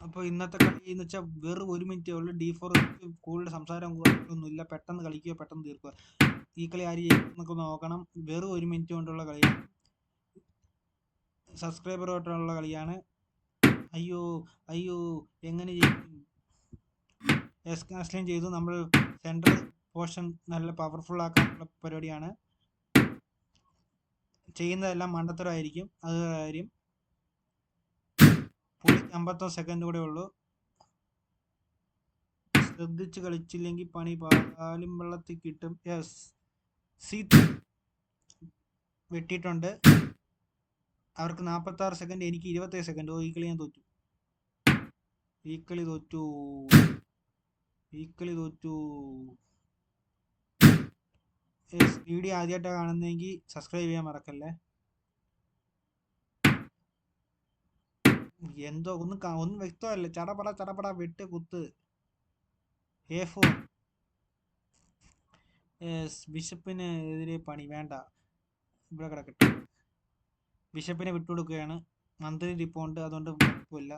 അപ്പോൾ ഇന്നത്തെ കളി എന്ന് വെച്ചാൽ വെറും 1 മിനിറ്റേ ഉള്ളൂ. D4 കൂടുതൽ സംസാരം ഒന്നുമില്ല, പെട്ടെന്ന് കളിക്കുക, പെട്ടെന്ന് തീർക്കുക. ഈ കളി ആര് ജയിക്കുന്നൊക്കെ നോക്കണം. വെറും 1 മിനിറ്റ് കൊണ്ടുള്ള കളിയാണ്, സബ്സ്ക്രൈബറുമായിട്ടുള്ള കളിയാണ്. അയ്യോ അയ്യോ, എങ്ങനെ ജയിക്കും? എസ്കാസ്ലിൻ ചെയ്തു. നമ്മൾ സെൻട്രൽ പോർഷൻ നല്ല പവർഫുൾ ആക്കാനുള്ള പരിപാടിയാണ് ചെയ്യുന്നതെല്ലാം. മണ്ടത്തരമായിരിക്കും, അത് കാര്യം. പുള്ളിക്ക് 51 സെക്കൻഡ് കൂടെ ഉള്ളൂ. ശ്രദ്ധിച്ച് കളിച്ചില്ലെങ്കിൽ പണി പാലും വെള്ളത്തിൽ കിട്ടും. യെസ്, സീറ്റ് വെട്ടിയിട്ടുണ്ട്. അവർക്ക് 46 സെക്കൻഡ്, എനിക്ക് 27 സെക്കൻഡ്. ഈ കളി ഞാൻ തോറ്റു, ഈ കളി തോറ്റു, ഈ കളി തോറ്റു. വീഡിയോ ആദ്യമായിട്ടാണ് കാണുന്നതെങ്കിൽ സബ്സ്ക്രൈബ് ചെയ്യാൻ മറക്കല്ലേ. എന്തോ ഒന്നും വ്യക്തമല്ല, ചടപട വെട്ട് കുത്ത്. A4. ബിഷപ്പിന് എതിരെ പണി വേണ്ട, ഇവിടെ കിടക്കട്ടെ. ബിഷപ്പിനെ വിട്ടുകൊടുക്കുകയാണ്. മന്ത്രി റിപ്പോണ്ട്, അതുകൊണ്ട് കുഴപ്പമില്ല.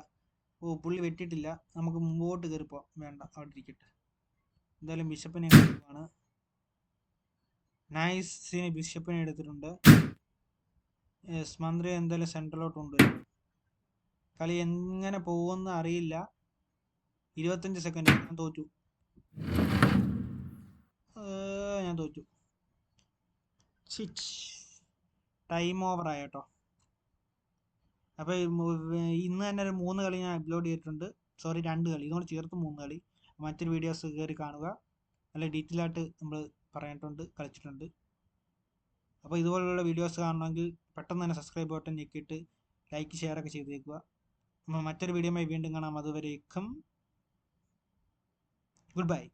ഓ, പുള്ളി വെട്ടിയിട്ടില്ല, നമുക്ക് മുമ്പോട്ട് കയറിപ്പോ. വേണ്ട, അവിടെ ഇരിക്കട്ടെ. എന്തായാലും ബിഷപ്പിനെ എടുക്കുകയാണ്. നൈസിന് ബിഷപ്പിനെ എടുത്തിട്ടുണ്ട്. മന്ത്രി എന്തായാലും സെൻട്രലോട്ട് കൊണ്ടുവരും. കളി എങ്ങനെ പോകുമെന്ന് അറിയില്ല. 25 സെക്കൻഡ്. ഞാൻ തോറ്റു, ഞാൻ തോറ്റു. ടൈം ഓവർ ആയിട്ടോ. അപ്പോൾ ഇന്ന് തന്നെ ഒരു 3 കളി ഞാൻ അപ്ലോഡ് ചെയ്തിട്ടുണ്ട്. സോറി, 2 കളി, ഇതുകൊണ്ട് ചേർത്ത് 3 കളി. മറ്റൊരു വീഡിയോസ് കയറി കാണുക. നല്ല ഡീറ്റെയിൽ ആയിട്ട് നമ്മൾ പറഞ്ഞിട്ടുണ്ട്, കളിച്ചിട്ടുണ്ട്. അപ്പോൾ ഇതുപോലുള്ള വീഡിയോസ് കാണണമെങ്കിൽ പെട്ടെന്ന് തന്നെ സബ്സ്ക്രൈബ് ബട്ടൺ ഞെക്കിയിട്ട് ലൈക്ക് ഷെയർ ഒക്കെ ചെയ്തേക്കുക. മറ്റൊരു വീഡിയോയുമായി വീണ്ടും കാണാം. അതുവരേക്കും ഗുഡ് ബൈ.